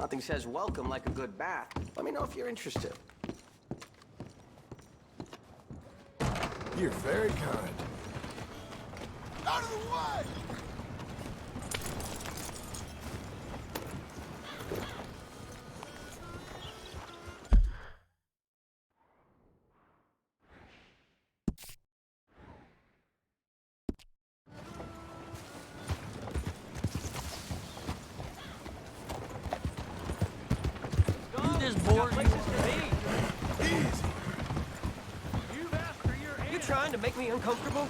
Nothing says welcome like a good bath. Let me know if you're interested. You're very kind. Out of the way! You trying to make me uncomfortable?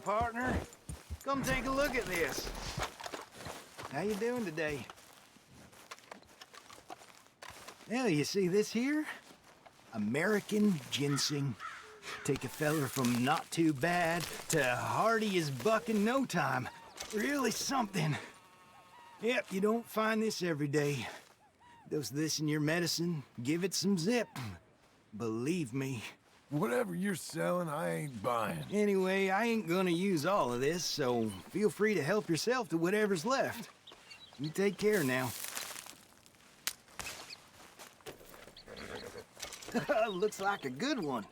Partner. Come take a look at this. How you doing today? Well, you see this here? American ginseng. Take a feller from not too bad to hardy as buck in no time. Really something. Yep, you don't find this every day. Dose this in your medicine, give it some zip. Believe me. Whatever you're selling, I ain't buying. Anyway, I ain't gonna use all of this, so feel free to help yourself to whatever's left. You take care now. Looks like a good one.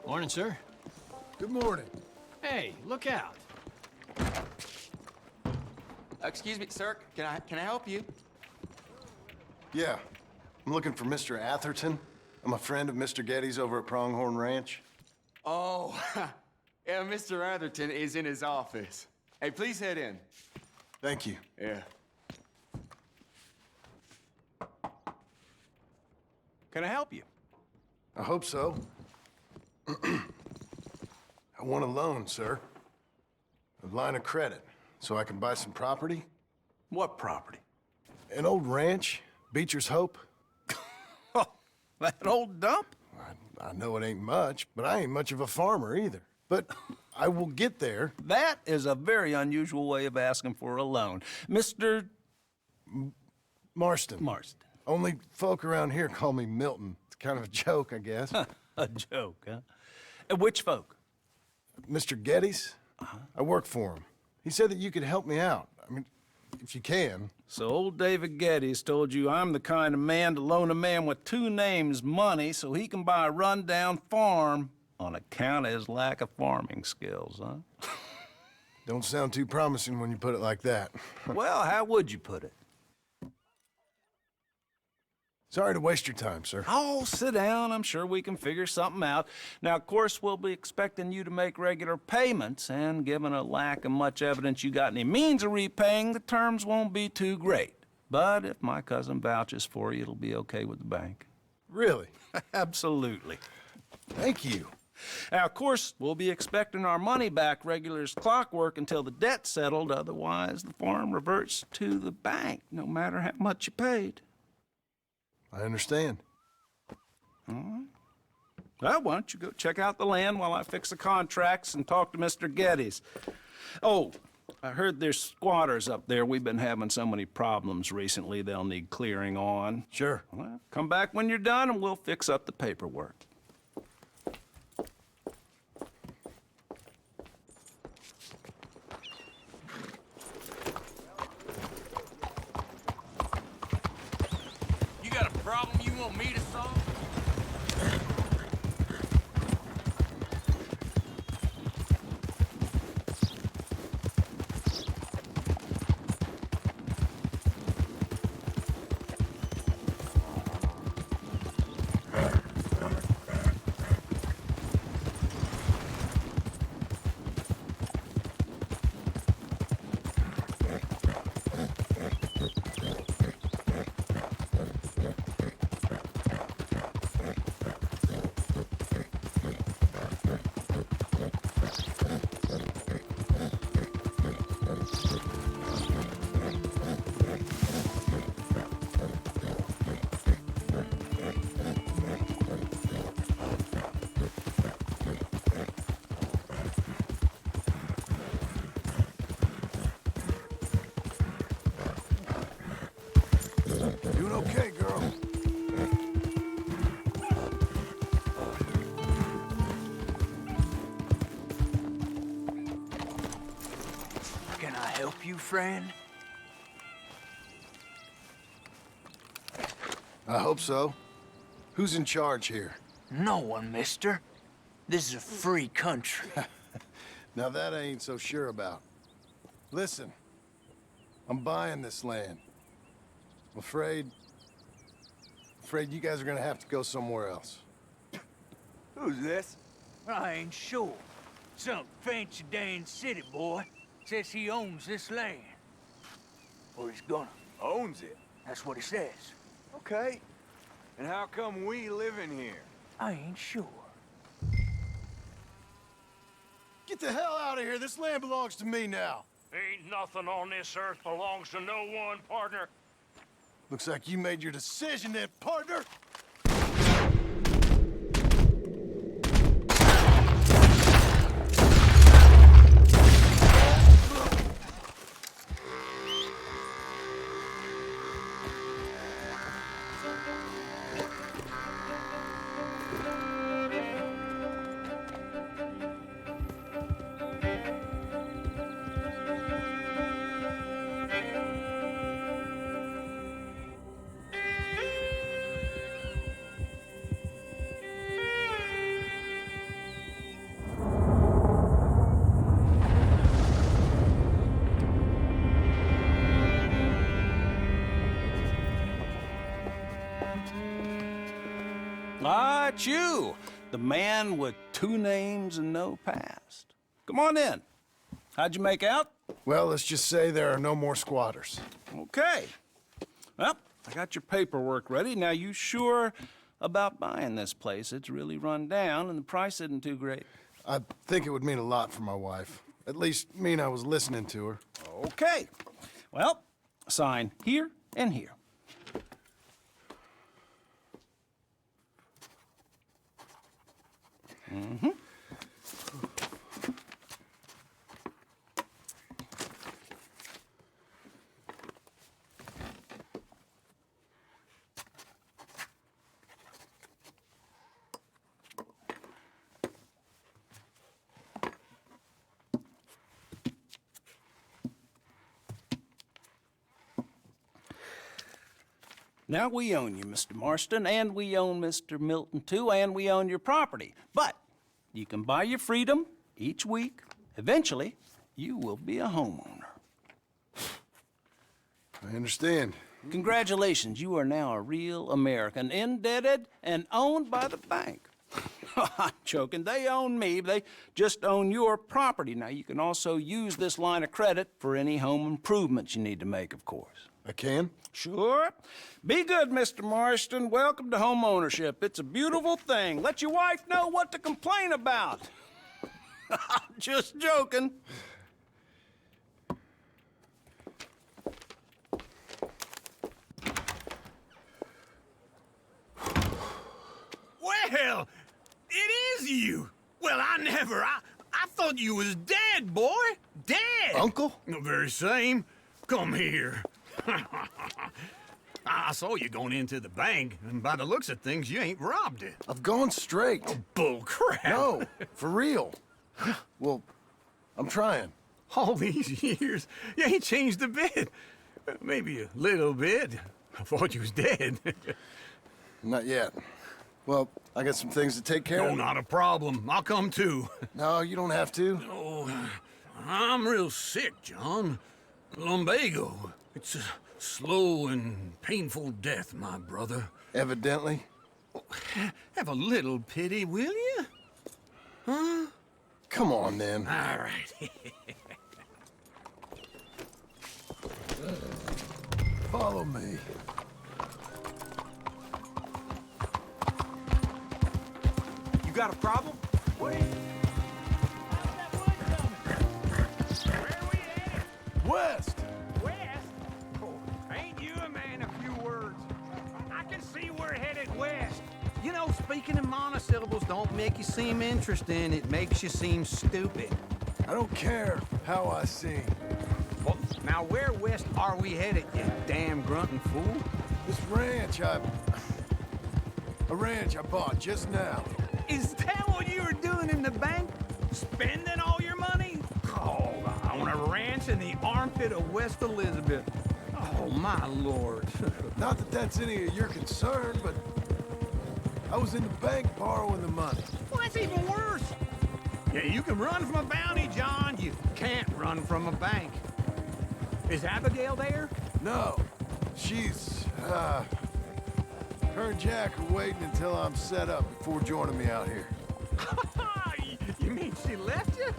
Morning, sir. Good morning. Hey, look out. Excuse me, sir. Can I help you? Yeah, I'm looking for Mr. Atherton. I'm a friend of Mr. Getty's over at Pronghorn Ranch. Oh, yeah, Mr. Atherton is in his office. Hey, please head in. Thank you. Yeah. Can I help you? I hope so. I want a loan, sir. A line of credit, so I can buy some property. What property? An old ranch, Beecher's Hope. Oh, that old dump? I know it ain't much, but I ain't much of a farmer either. But I will get there. That is a very unusual way of asking for a loan. Mr. Marston. Marston. Only folk around here call me Milton. It's kind of a joke, I guess. A joke, huh? And which folk? Mr. Getty's? I work for him. He said that you could help me out. I mean, if you can. So old David Geddes told you I'm the kind of man to loan a man with two names money so he can buy a rundown farm on account of his lack of farming skills, huh? Don't sound too promising when you put it like that. Well, how would you put it? Sorry to waste your time, sir. Oh, sit down. I'm sure we can figure something out. Now, of course, we'll be expecting you to make regular payments, and given a lack of much evidence you got any means of repaying, the terms won't be too great. But if my cousin vouches for you, it'll be okay with the bank. Really? Absolutely. Thank you. Now, of course, we'll be expecting our money back regular as clockwork until the debt's settled. Otherwise, the farm reverts to the bank, no matter how much you paid. I understand. All right. Well, why don't you go check out the land while I fix the contracts and talk to Mr. Geddes. Oh, I heard there's squatters up there. We've been having so many problems recently, they'll need clearing on. Sure. Well, come back when you're done and we'll fix up the paperwork. You got a problem you want me to solve? Doing okay, girl. Can I help you, friend? I hope so. Who's in charge here? No one, mister. This is a free country. Now that I ain't so sure about. Listen, I'm buying this land. I'm afraid you guys are gonna have to go somewhere else. Who's this? I ain't sure. Some fancy Dan city boy says he owns this land. Or he's gonna. Owns it. That's what he says. Okay. And how come we live in here? I ain't sure. Get the hell out of here! This land belongs to me now! Ain't nothing on this earth belongs to no one, partner. Looks like you made your decision then, partner! Ah, it's you, the man with 2 names and no past. Come on in. How'd you make out? Well, let's just say there are no more squatters. Okay. Well, I got your paperwork ready. Now, you sure about buying this place? It's really run down, and the price isn't too great. I think it would mean a lot for my wife. At least mean I was listening to her. Okay. Well, sign here and here. Mm-hmm. Now we own you, Mr. Marston, and we own Mr. Milton too, and we own your property. But you can buy your freedom each week. Eventually, you will be a homeowner. I understand. Congratulations, you are now a real American, indebted and owned by the bank. I'm joking. They own me. They just own your property. Now, you can also use this line of credit for any home improvements you need to make, of course. I can? Sure. Be good, Mr. Marston. Welcome to home ownership. It's a beautiful thing. Let your wife know what to complain about. Just joking. Well, it is you. Well, I thought you was dead, boy. Dead. Uncle? The very same. Come here. I saw you going into the bank, and by the looks of things, you ain't robbed it. I've gone straight. Bull crap. No, for real. Well, I'm trying. All these years, you ain't changed a bit. Maybe a little bit. I thought you was dead. Not yet. Well, I got some things to take care No, of. not a problem. I'll come too. No, you don't have to. Oh, I'm real sick, John. Lumbago. It's a slow and painful death, my brother. Evidently. Have a little pity, will you? Huh? Come on, then. All right. Follow me. You got a problem? What is it? Where we at? West! West? Oh, ain't you a man of few words? I can see we're headed west. You know, speaking in monosyllables don't make you seem interesting. It makes you seem stupid. I don't care how I sing. Well, now where west are we headed, you damn grunting fool? This ranch a ranch I bought just now. Is that what you were doing in the bank? Spending all your money? Oh, on a ranch in the armpit of West Elizabeth. Oh, my lord. Not that that's any of your concern, but I was in the bank borrowing the money. Well, that's even worse. Yeah, you can run from a bounty, John. You can't run from a bank. Is Abigail there? No, she's, her and Jack are waiting until I'm set up before joining me out here. You mean she left you?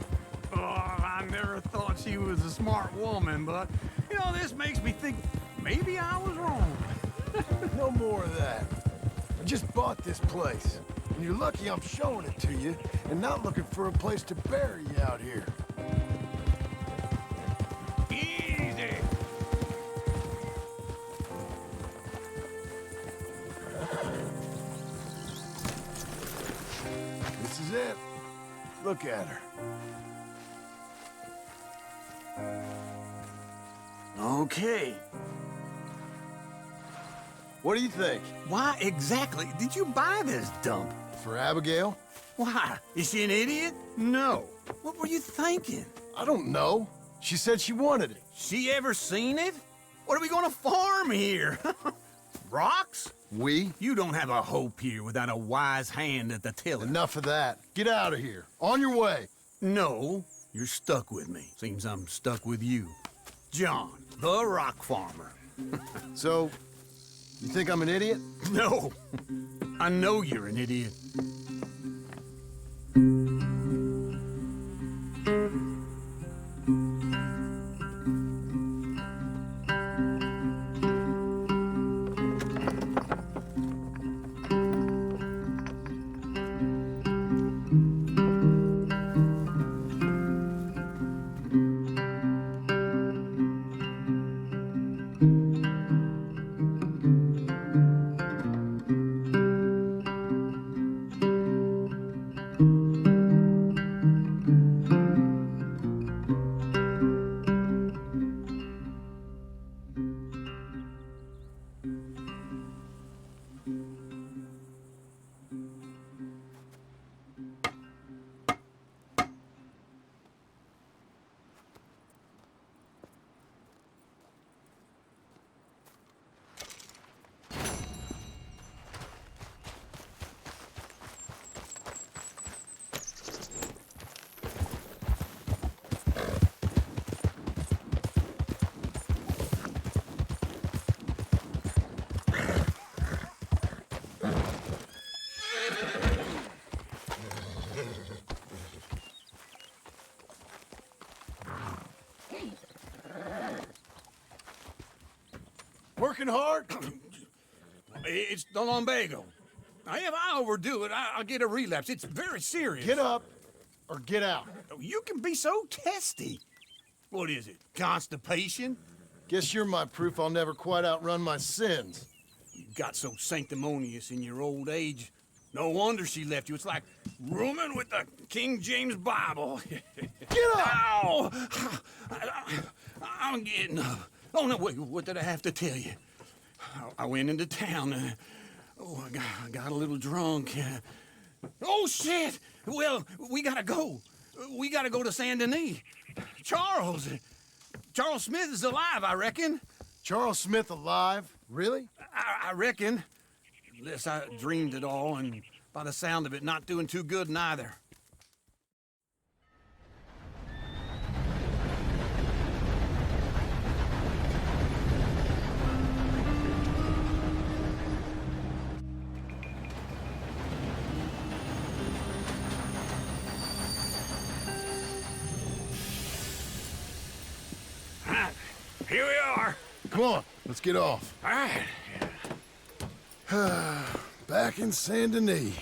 Oh, I never thought she was a smart woman, but, you know, this makes me think maybe I was wrong. No more of that. I just bought this place, and you're lucky I'm showing it to you and not looking for a place to bury you out here. Easy. This is it. Look at her. Okay. What do you think? Why exactly did you buy this dump? For Abigail? Why? Is she an idiot? No. What were you thinking? I don't know. She said she wanted it. She ever seen it? What are we gonna farm here? Rocks? We? You don't have a hope here without a wise hand at the tiller. Enough of that. Get out of here. On your way. No, you're stuck with me. Seems I'm stuck with you. John, the rock farmer. So, you think I'm an idiot? No, I know you're an idiot. working hard? It's the lumbago. Now, if I overdo it, I'll get a relapse. It's very serious. Get up or get out. You can be so testy. What is it, constipation? Guess you're my proof I'll never quite outrun my sins. You got so sanctimonious in your old age. No wonder she left you. It's like rooming with the King James Bible. Get up! Ow! I'm getting up. Oh, no, wait, what did I have to tell you? I went into town. I got a little drunk. Oh, shit! Well, we gotta go. We gotta go to Saint Denis. Charles Smith is alive, I reckon. Charles Smith alive? Really? I reckon. Unless I dreamed it all, and by the sound of it, not doing too good neither. Here we are. Come on, let's get off. All right. Back in Saint Denis.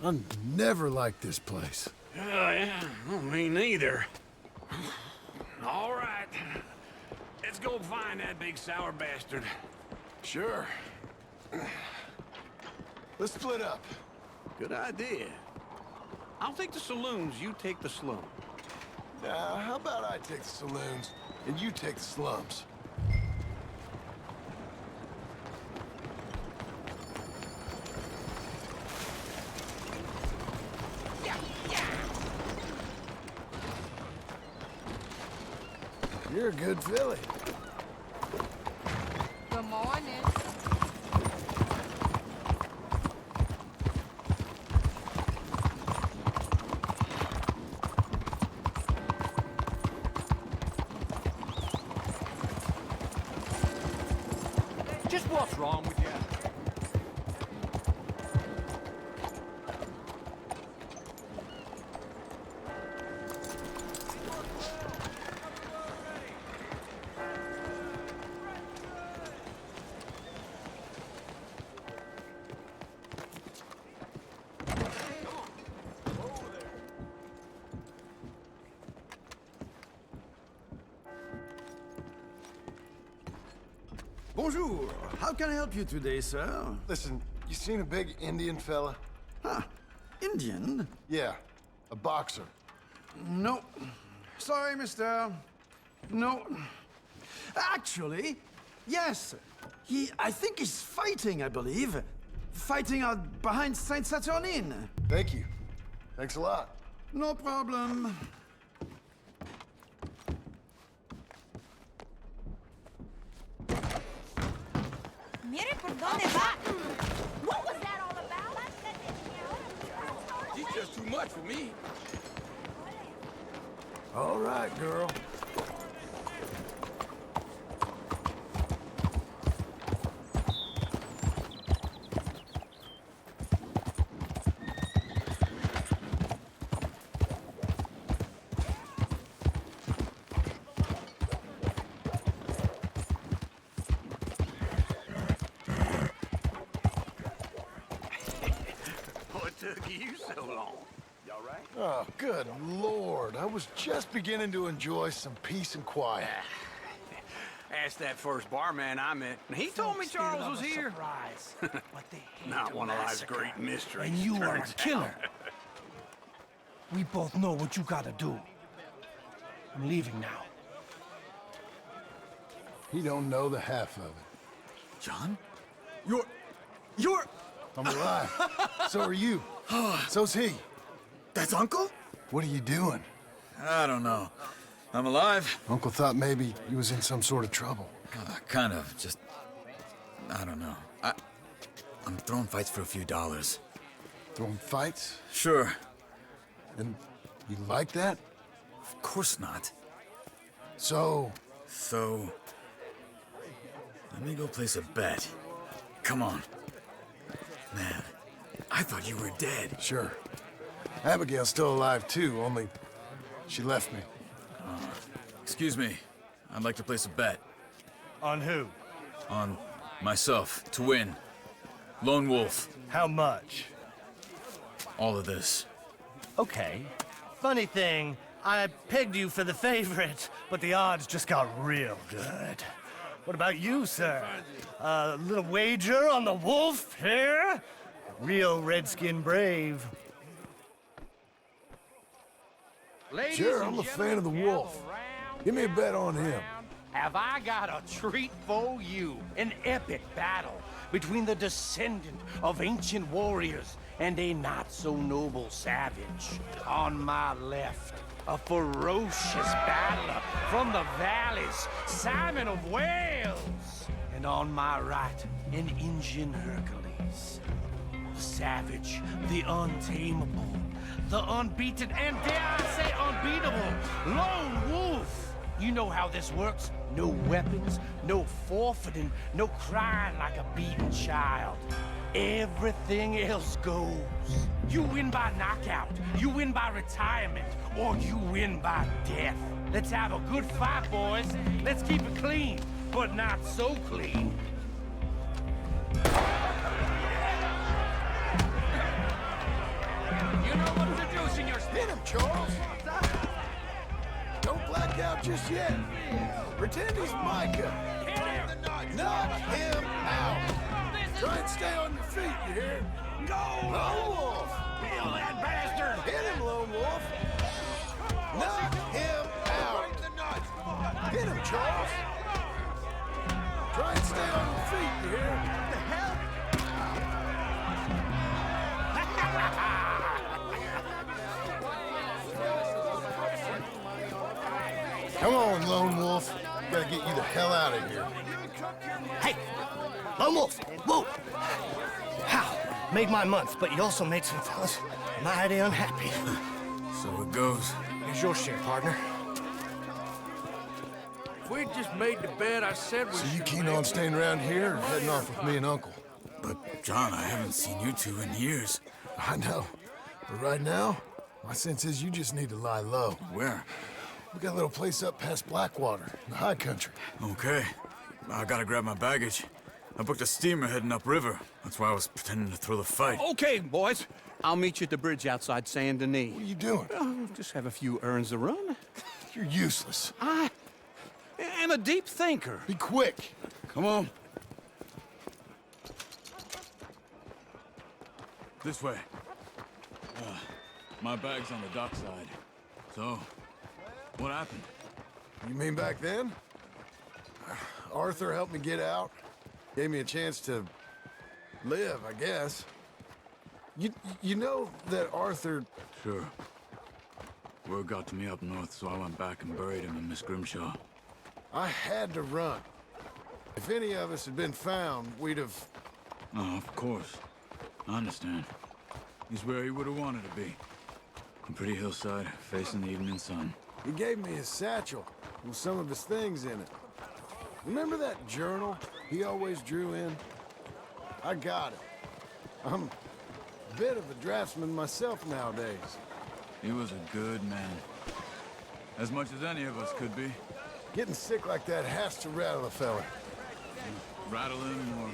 I never liked this place. Yeah, well, me neither. All right. Let's go find that big sour bastard. Sure. Let's split up. Good idea. I'll take the saloons, you take the slum. How about I take the saloons and you take the slums? You're a good filly. Good morning. Just what's wrong with you? Bonjour. How can I help you today, sir? Listen, you seen a big Indian fella? Huh. Indian? Yeah, a boxer. No. Sorry, mister. No. Actually, yes. I think he's fighting, I believe. Fighting out behind Saint Saturnin. Thank you. Thanks a lot. No problem. Mire por dónde va. What was that all about? She's just too much for me. All right, girl. What took you so long? Y'all right? Oh, good Lord. I was just beginning to enjoy some peace and quiet. Asked that first barman I met, and he told me Charles was here. Not one of life's great mysteries. And you are a turns killer. We both know what you gotta do. I'm leaving now. He don't know the half of it. John? You're... I'm alive. So are you. So's he. That's Uncle? What are you doing? I don't know. I'm alive. Uncle thought maybe he was in some sort of trouble. Kind of. Just... I don't know. I'm throwing fights for a few dollars. Throwing fights? Sure. And you like that? Of course not. So... So... Let me go place a bet. Come on. Man, I thought you were dead. Sure. Abigail's still alive, too, only she left me. Excuse me. I'd like to place a bet. On who? On Myself, to win. Lone Wolf. How much? All of this. Okay. Funny thing, I pegged you for the favorite, but the odds just got real good. What about you, sir? A little wager on the wolf here? Real redskin brave. Sure, I'm a fan of the wolf. Give me a bet on him. Have I got a treat for you? An epic battle between the descendant of ancient warriors and a not-so-noble savage. On my left, a ferocious battler from the valleys, Simon of Wales. And on my right, an Indian Hercules. The savage, the untamable, the unbeaten, and dare I say unbeatable, Lone Wolf. You know how this works. No weapons, no forfeiting, no crying like a beaten child. Everything else goes. You win by knockout, you win by retirement, or you win by death. Let's have a good fight, boys. Let's keep it clean, but not so clean. You know what to do, senor. Hit him, Charles! Don't black out just yet. Pretend he's Micah. Hit him! Knock him out. Try and stay on your feet, you hear? Go! Lone Wolf! Kill that bastard! Hit him, Lone Wolf! Knock him out! Hit him, Charles! Try and stay on your feet, you hear? What the hell? Come on, Lone Wolf. Gotta get you the hell out of here. Hey! Lone Wolf! Whoa! How? Made my month, but you also made some fellas mighty unhappy. So it goes. Here's your share, partner. If we'd just made the bed I said we So you should keen make, on staying around here or heading off with me and Uncle? But, John, I haven't seen you two in years. I know. But right now, my sense is you just need to lie low. Where? We got a little place up past Blackwater, in the high country. Okay. I gotta grab my baggage. I booked a steamer heading upriver. That's why I was pretending to throw the fight. Okay, boys. I'll meet you at the bridge outside Saint Denis. What are you doing? Oh, just have a few errands to run. You're useless. I am a deep thinker. Be quick. Come on. This way. My bag's on the dockside. So, what happened? You mean back then? Arthur helped me get out. Gave me a chance to live, I guess. You know that Arthur... Sure. Word got to me up north, so I went back and buried him in Miss Grimshaw. I had to run. If any of us had been found, we'd have... Oh, of course. I understand. He's where he would have wanted to be. A pretty hillside, facing the evening sun. He gave me his satchel with some of his things in it. Remember that journal he always drew in? I got it. I'm a bit of a draftsman myself nowadays. He was a good man. As much as any of us could be. Getting sick like that has to rattle a fella. Rattle him or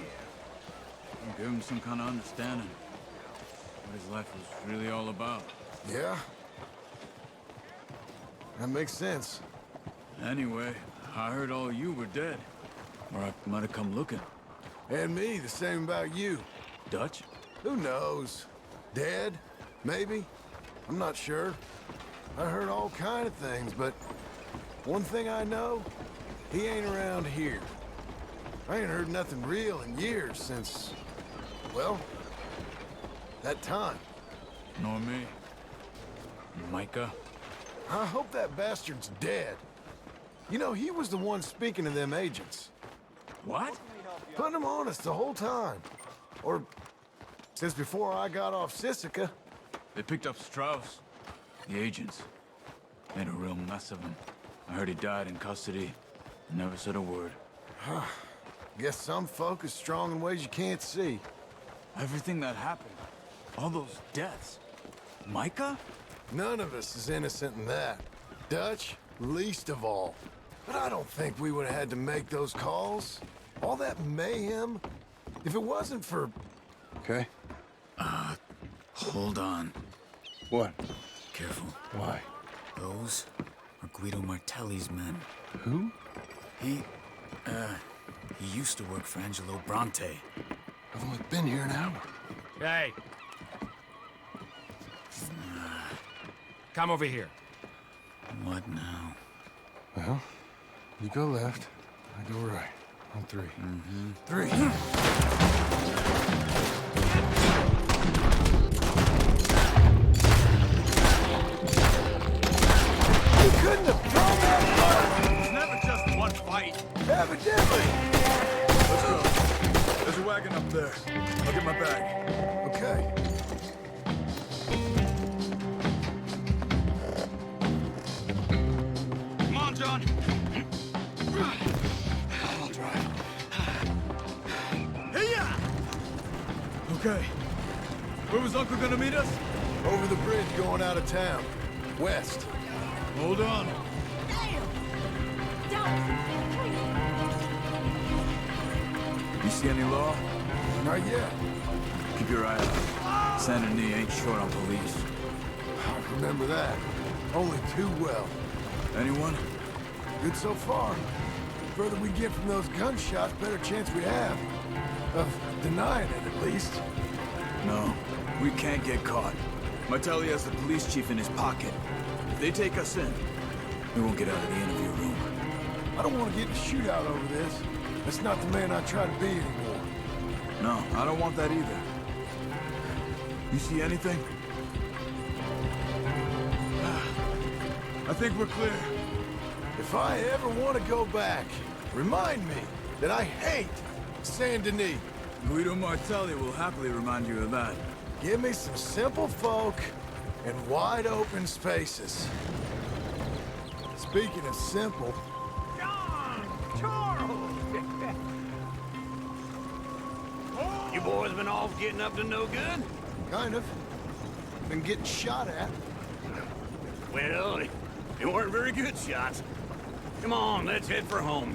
give him some kind of understanding. What his life was really all about. Yeah? That makes sense. Anyway, I heard all you were dead. Or I might have come looking. And me, the same about you. Dutch? Who knows? Dead? Maybe? I'm not sure. I heard all kind of things, but one thing I know, he ain't around here. I ain't heard nothing real in years since, well, that time. Nor me. Micah? I hope that bastard's dead. You know, he was the one speaking to them agents. What? Putting them on us the whole time. Or since before I got off Sisika. They picked up Strauss. The agents. Made a real mess of him. I heard he died in custody. Never said a word. Guess some folk is strong in ways you can't see. Everything that happened. All those deaths. Micah? None of us is innocent in that. Dutch, least of all. But I don't think we would have had to make those calls. All that mayhem? If it wasn't for... Okay. Hold on. What? Careful. Why? Those are Guido Martelli's men. Who? He used to work for Angelo Bronte. I've only been here an hour. Hey. Come over here. What now? Well, you go left, I go right. On 3. Mm-hmm. 3. You couldn't have thrown that far! It's never just one fight. Evidently! Let's go. There's a wagon up there. I'll get my bag. Okay. Come on, John. I'll drive. Hey-ya! Okay. Where was Uncle gonna meet us? Over the bridge going out of town. West. Hold on. You see any law? Not yet. Keep your eye out. Saint Denis ain't short on police. I remember that. Only too well. Anyone? Good so far. The further we get from those gunshots, better chance we have. Of denying it, at least. No, we can't get caught. Martelli has the police chief in his pocket. If they take us in, we won't get out of the interview room. I don't want to get in a shootout over this. That's not the man I try to be anymore. No, I don't want that either. You see anything? I think we're clear. If I ever want to go back, remind me that I hate Saint Denis. Guido Martelli will happily remind you of that. Give me some simple folk and wide open spaces. Speaking of simple... John! Charles! You boys been off getting up to no good? Kind of. Been getting shot at. Well, they weren't very good shots. Come on, let's head for home.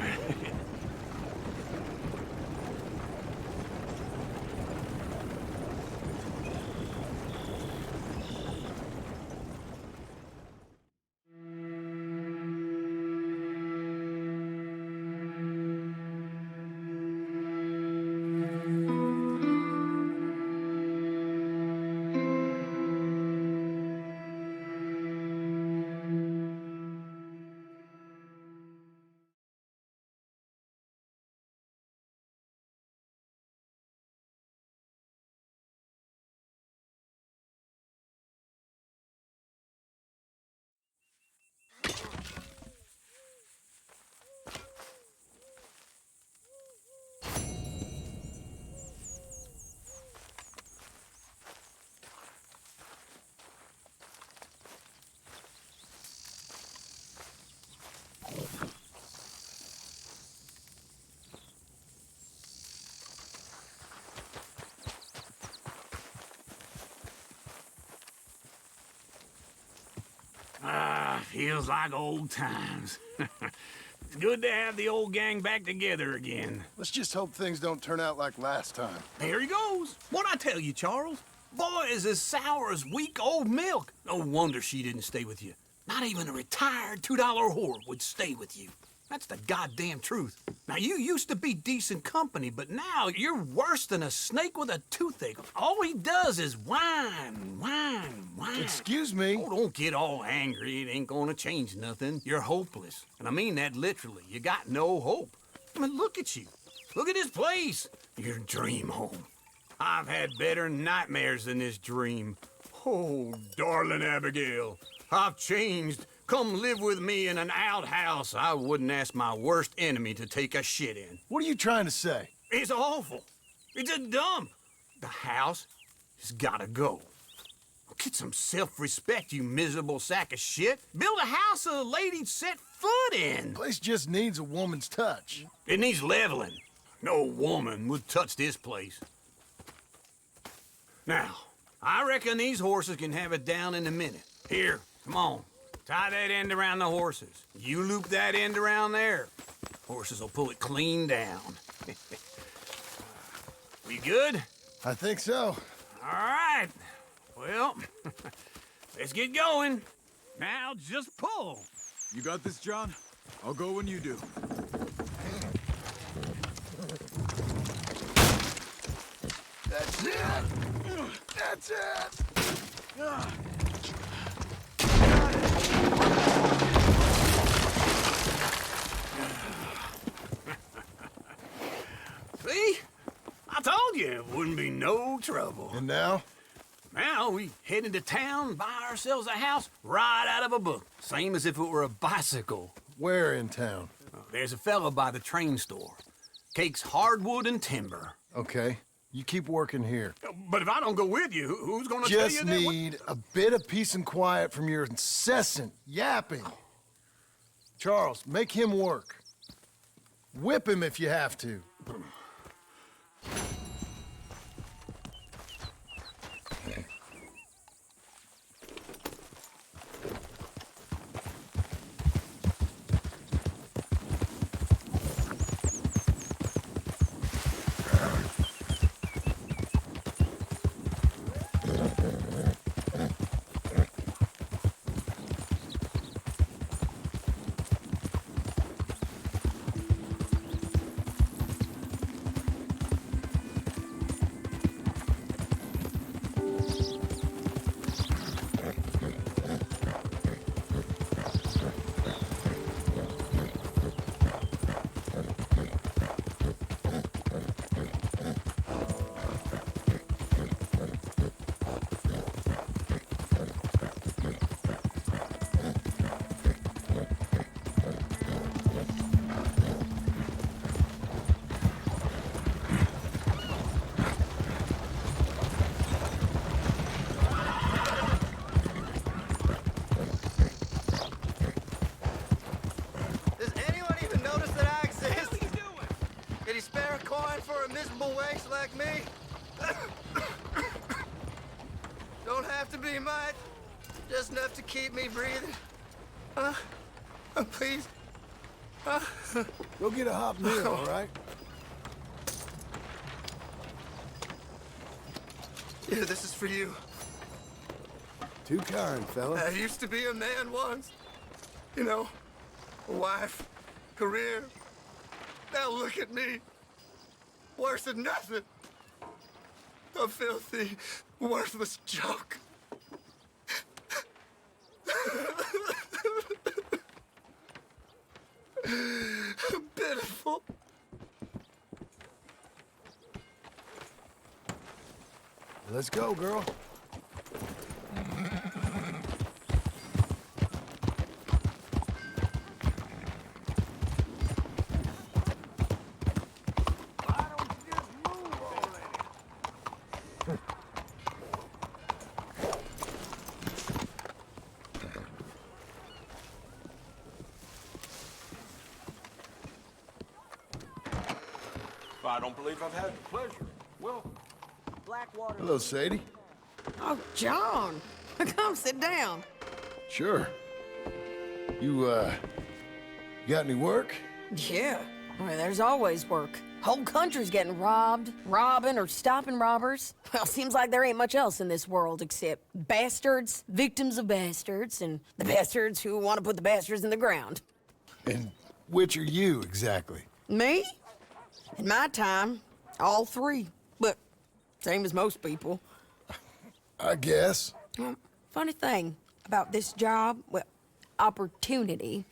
Feels like old times. It's good to have the old gang back together again. Let's just hope things don't turn out like last time. There he goes. What'd I tell you, Charles? Boy is as sour as weak old milk. No wonder she didn't stay with you. Not even a retired $2 whore would stay with you. That's the goddamn truth. Now, you used to be decent company, but now you're worse than a snake with a toothache. All he does is whine, whine, whine. Excuse me? Oh, don't get all angry. It ain't gonna change nothing. You're hopeless. And I mean that literally. You got no hope. I mean, look at you. Look at this place. Your dream home. I've had better nightmares than this dream. Oh, darling Abigail, I've changed. Come live with me in an outhouse I wouldn't ask my worst enemy to take a shit in. What are you trying to say? It's awful. It's a dump. The house has gotta go. Get some self-respect, you miserable sack of shit. Build a house a lady'd set foot in. Place just needs a woman's touch. It needs leveling. No woman would touch this place. Now, I reckon these horses can have it down in a minute. Here, come on. Tie that end around the horses. You loop that end around there. Horses will pull it clean down. We good? I think so. All right. Well, let's get going. Now just pull. You got this, John? I'll go when you do. That's it! That's it! See? I told you it wouldn't be no trouble. And now? Now we head into town, buy ourselves a house right out of a book. Same as if it were a bicycle. Where in town? There's a fella by the train store. Cakes hardwood and timber. Okay. You keep working here. But if I don't go with you, who's gonna tell you Just that? need a bit of peace and quiet from your incessant yapping. Charles, make him work. Whip him if you have to. Does anyone even notice that I exist? What are you doing? Can you spare a coin for a miserable waste like me? Don't have to be much. Just enough to keep me breathing. Please. Go get a hot meal, all right? Here, this is for you. Too kind, fella. I used to be a man once. You know, a wife, career. Now look at me. Worse than nothing. A filthy, worthless junk. Pitiful. Let's go, girl. I don't believe I've had the pleasure. Welcome. Blackwater. Hello, Sadie. Oh, John. Come sit down. Sure. You got any work? Yeah. Well, there's always work. Whole country's getting robbed, robbing, or stopping robbers. Well, seems like there ain't much else in this world except bastards, victims of bastards, and the bastards who want to put the bastards in the ground. And which are you, exactly? Me? In my time, all three. But same as most people. I guess. Funny thing about this job, well, opportunity,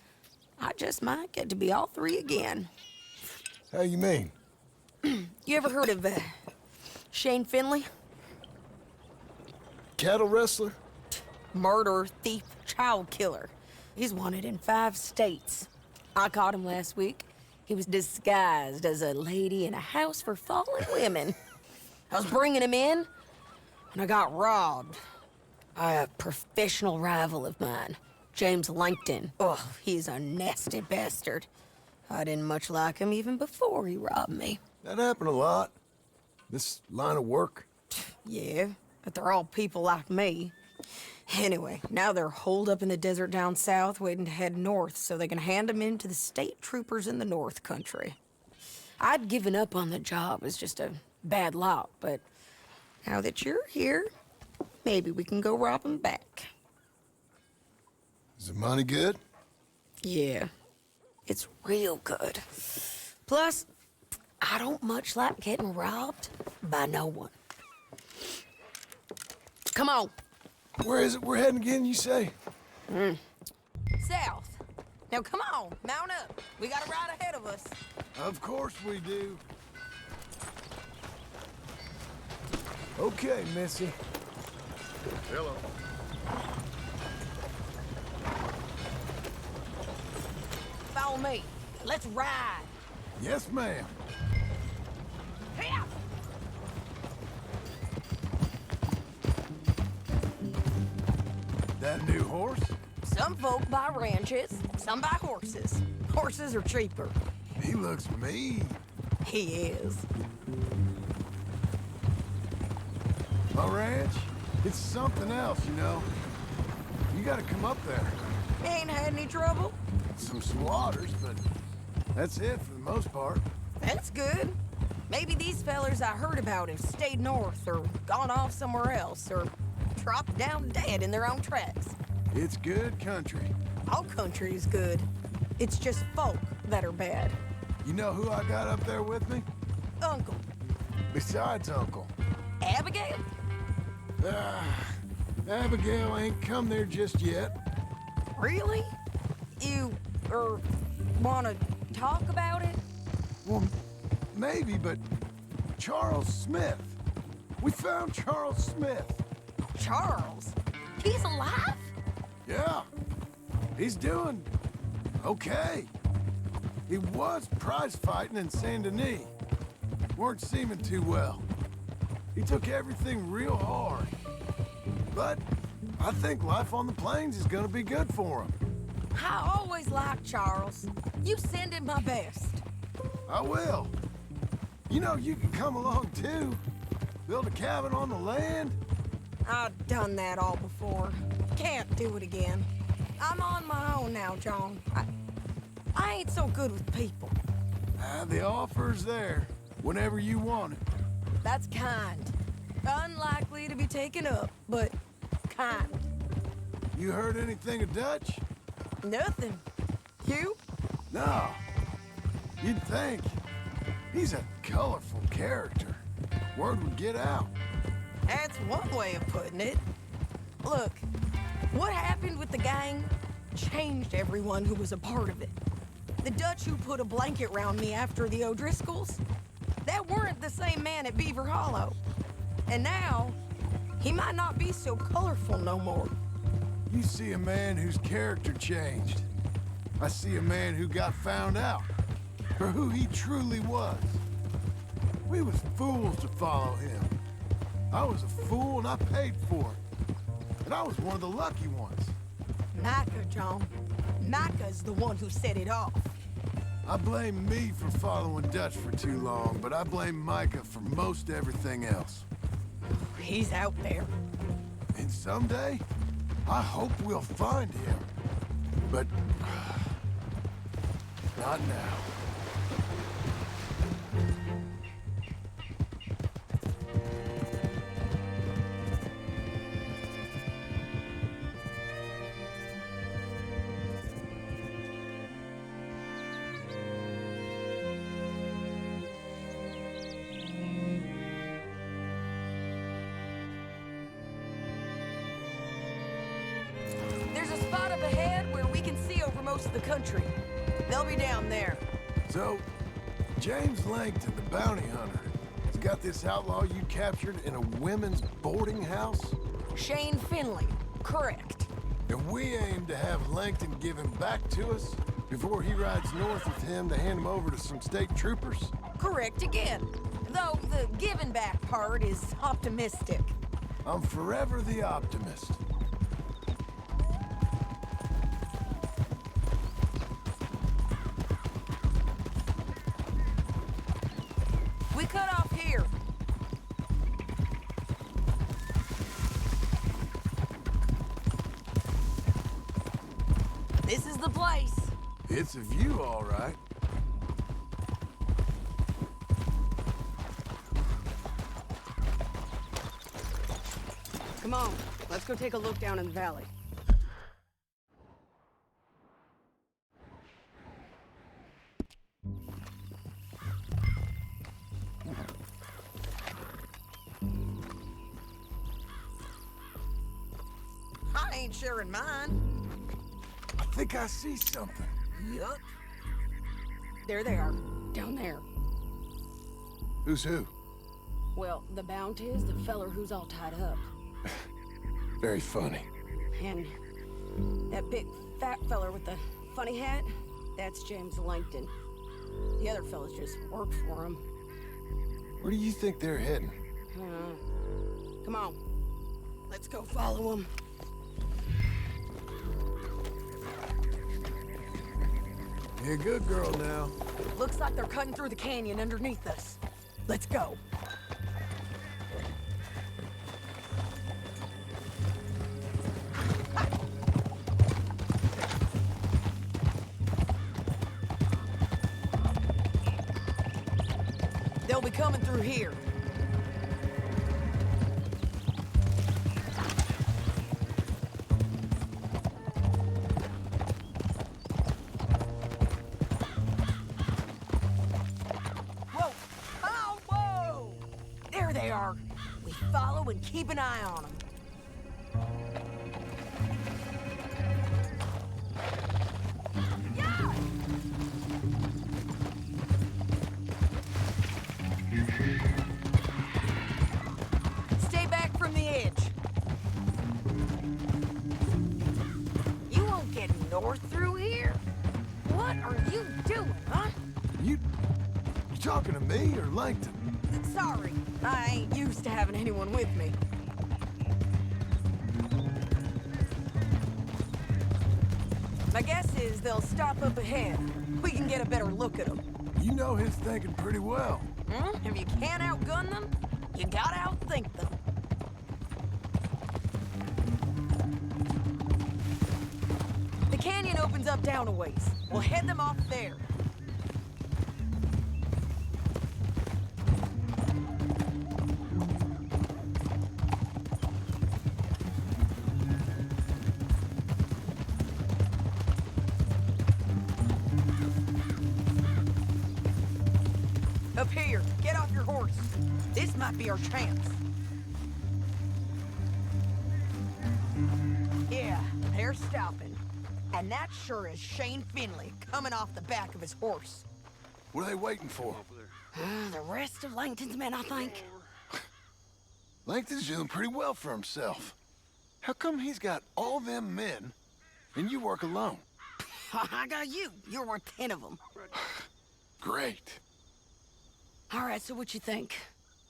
I just might get to be all three again. How you mean? You ever heard of Shane Finley? Cattle wrestler? Murderer, thief, child killer. He's wanted in 5 states. I caught him last week. He was disguised as a lady in a house for fallen women. I was bringing him in, and I got robbed by a professional rival of mine, James Langton. Oh, he's a nasty bastard. I didn't much like him even before he robbed me. That happened a lot. This line of work. Yeah, but they're all people like me. Anyway, now they're holed up in the desert down south, waiting to head north so they can hand them in to the state troopers in the north country. I'd given up on the job as just a bad lot, but now that you're here, maybe we can go rob him back. Is the money good? Yeah, it's real good. Plus, I don't much like getting robbed by no one. Come on. Where is it we're heading again, you say? South. Now come on, mount up. We got a ride ahead of us. Of course we do. Okay, Missy. Hello. Follow me. Let's ride. Yes, ma'am. Here. That new horse? Some folk buy ranches, some buy horses. Horses are cheaper. He looks mean. He is. My ranch, it's something else, you know. You gotta come up there. Ain't had any trouble? Some squatters, but that's it for the most part. That's good. Maybe these fellers I heard about have stayed north or gone off somewhere else or dropped down dead in their own tracks. It's good country. All country is good. It's just folk that are bad. You know who I got up there with me? Uncle. Besides Uncle. Abigail? Abigail ain't come there just yet. Really? You, wanna talk about it? Well, maybe, but Charles Smith. We found Charles Smith. Charles? He's alive? Yeah. He's doing okay. He was prize fighting in Saint Denis. Weren't seeming too well. He took everything real hard. But I think life on the plains is gonna be good for him. I always liked Charles. You send him my best. I will. You know, you can come along too. Build a cabin on the land. I've done that all before. Can't do it again. I'm on my own now, John. I ain't so good with people. The offer's there whenever you want it. That's kind. Unlikely to be taken up, but kind. You heard anything of Dutch? Nothing. You? No. You'd think. He's a colorful character. Word would get out. That's one way of putting it. Look, what happened with the gang changed everyone who was a part of it. The Dutch who put a blanket round me after the O'Driscolls, that weren't the same man at Beaver Hollow. And now, he might not be so colorful no more. You see a man whose character changed. I see a man who got found out for who he truly was. We was fools to follow him. I was a fool and I paid for it. And I was one of the lucky ones. Micah, John. Micah's the one who set it off. I blame me for following Dutch for too long, but I blame Micah for most everything else. He's out there. And someday, I hope we'll find him. But not now. There's a spot up ahead where we can see over most of the country. They'll be down there. So, James Langton, the bounty hunter, has got this outlaw you captured in a women's boarding house? Shane Finley, correct. And we aim to have Langton give him back to us before he rides north with him to hand him over to some state troopers? Correct again. Though the giving back part is optimistic. I'm forever the optimist. We cut off here. This is the place. It's a view, all right. Come on, let's go take a look down in the valley. I ain't sharing mine. I think I see something. Yup. There they are, down there. Who's who? Well, the Bounty is the feller who's all tied up. Very funny. And that big fat feller with the funny hat, that's James Langton. The other fellas just worked for him. Where do you think they're heading? Come on, let's go follow them. You're a good girl now. Looks like they're cutting through the canyon underneath us. Let's go. They'll be coming through here. Whoa! Oh, whoa! There they are. We follow and keep an eye on them. Stay back from the edge. You won't get north through here? What are you doing, huh? You talking to me or Langton? Sorry, I ain't used to having anyone with me. My guess is they'll stop up ahead. We can get a better look at them. You know his thinking pretty well. If you can't outgun them, you gotta outthink them. The canyon opens up down a ways. We'll head them off there. Up here, get off your horse. This might be our chance. Yeah, they're stopping. And that sure is Shane Finley coming off the back of his horse. What are they waiting for? The rest of Langton's men, I think. Langton's doing pretty well for himself. How come he's got all them men and you work alone? I got you. You're worth 10 of them. Great. All right, so what you think?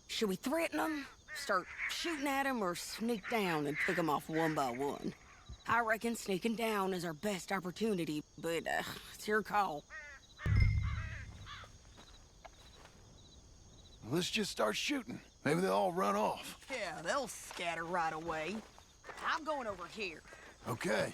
Should we threaten them, start shooting at them, or sneak down and pick them off one by one? I reckon sneaking down is our best opportunity, but it's your call. Let's just start shooting. Maybe they'll all run off. Yeah, they'll scatter right away. I'm going over here. Okay.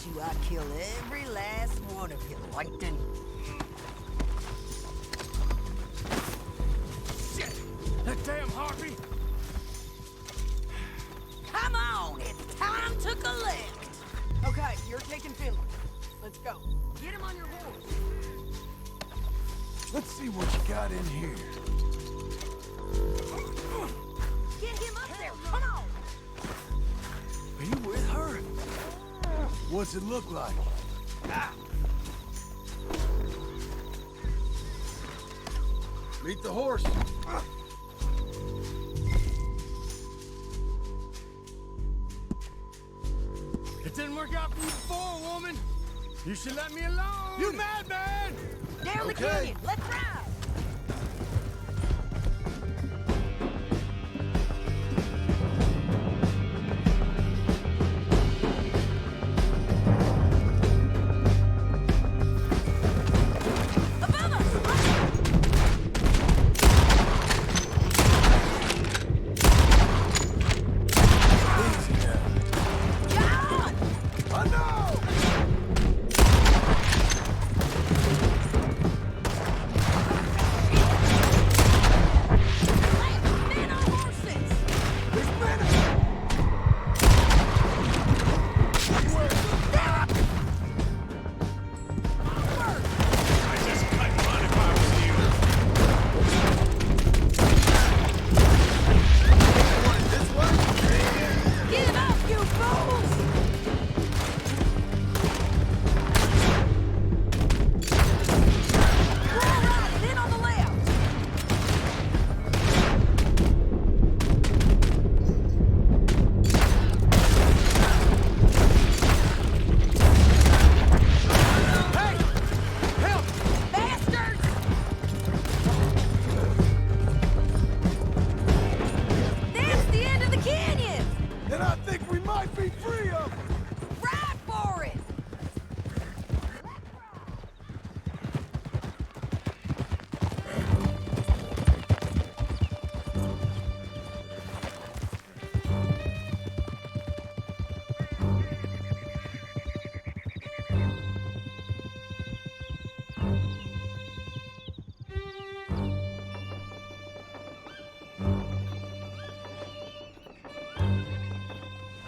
you I'd kill every last one of you, Langton. Shit! That damn harpy! Come on, it's time to collect. Okay, you're taking Finley. Let's go. Get him on your horse. Let's see what you got in here. Get him up there, come on! Are you with her? What's it look like? Meet the horse. It didn't work out for you before, woman. You should let me alone. You mad, man? Down the canyon, let's ride!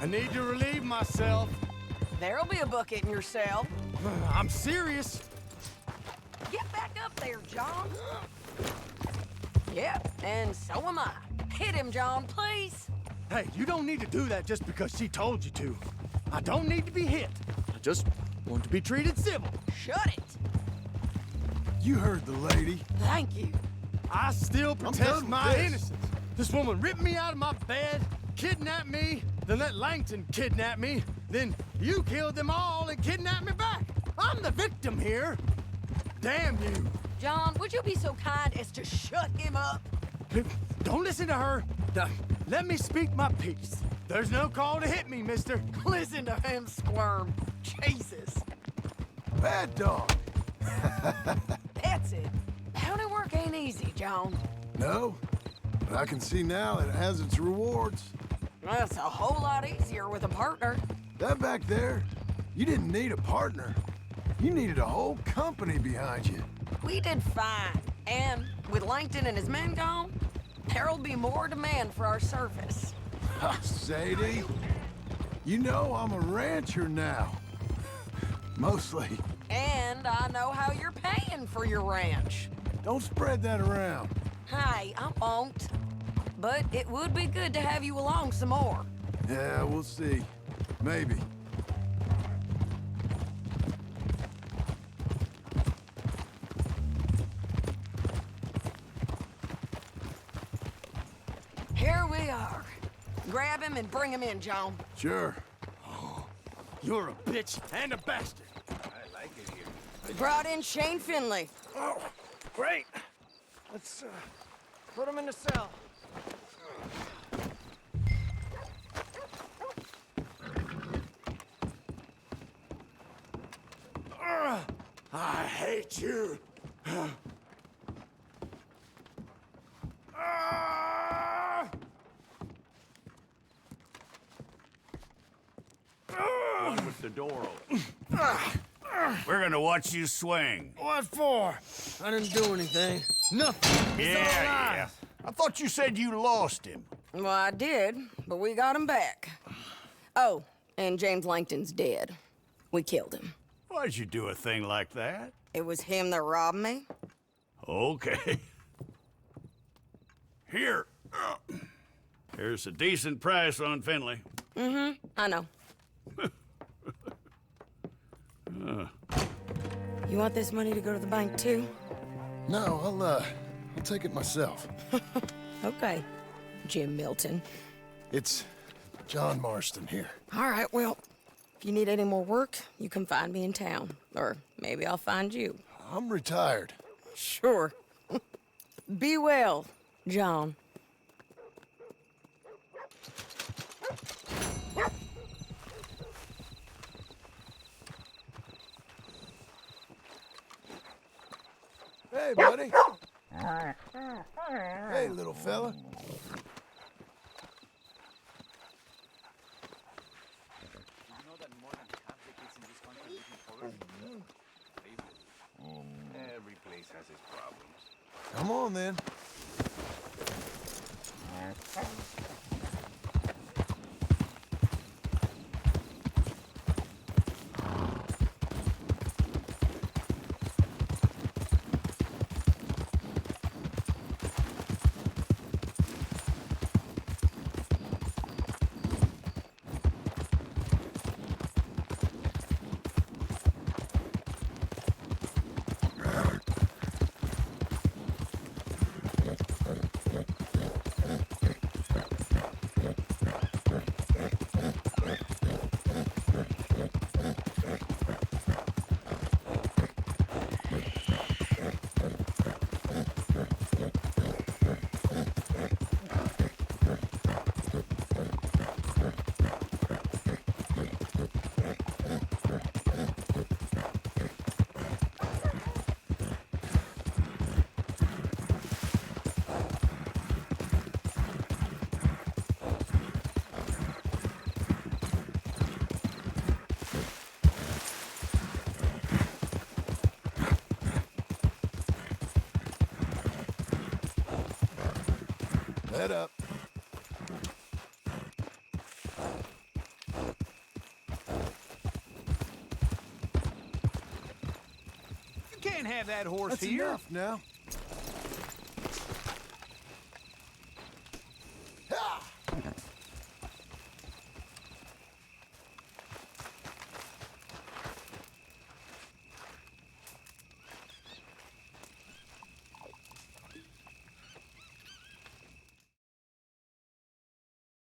I need to relieve myself. There'll be a bucket in your cell. I'm serious. Get back up there, John. Yep, and so am I. Hit him, John, please. Hey, you don't need to do that just because she told you to. I don't need to be hit. I just want to be treated civil. Shut it. You heard the lady. Thank you. I still protest my this. innocence. This woman ripped me out of my bed, kidnapped me, then let Langton kidnap me, then you killed them all and kidnapped me back. I'm the victim here. Damn you. John, would you be so kind as to shut him up? Don't listen to her. Let me speak my piece. There's no call to hit me, mister. Listen to him squirm. Jesus. Bad dog. That's it. Bounty work ain't easy, John. No, but I can see now it has its rewards. That's a whole lot easier with a partner. That back there, you didn't need a partner. You needed a whole company behind you. We did fine. And with Langton and his men gone, there'll be more demand for our service. Sadie, you know I'm a rancher now. Mostly. And I know how you're paying for your ranch. Don't spread that around. Hey, I won't. But it would be good to have you along some more. Yeah, we'll see. Maybe. Here we are. Grab him and bring him in, John. Sure. You're a bitch and a bastard. I like it here. We brought in Shane Finley. Oh, great. Let's put him in the cell. I hate you. One with the the door open. We're gonna watch you swing. What for? I didn't do anything. Nothing. It's all lies. I thought you said you lost him. Well, I did, but we got him back. Oh, and James Langton's dead. We killed him. Why'd you do a thing like that? It was him that robbed me. Okay. Here. Here's a decent price on Finley. Mm-hmm, I know. You want this money to go to the bank, too? No, I'll take it myself. Okay, Jim Milton. It's John Marston here. All right, well, if you need any more work, you can find me in town. Or maybe I'll find you. I'm retired. Sure. Be well, John. Hey, buddy. Hey, little fella. Every place has its problems. Come on, then. Head up. You can't have that horse That's here. enough now.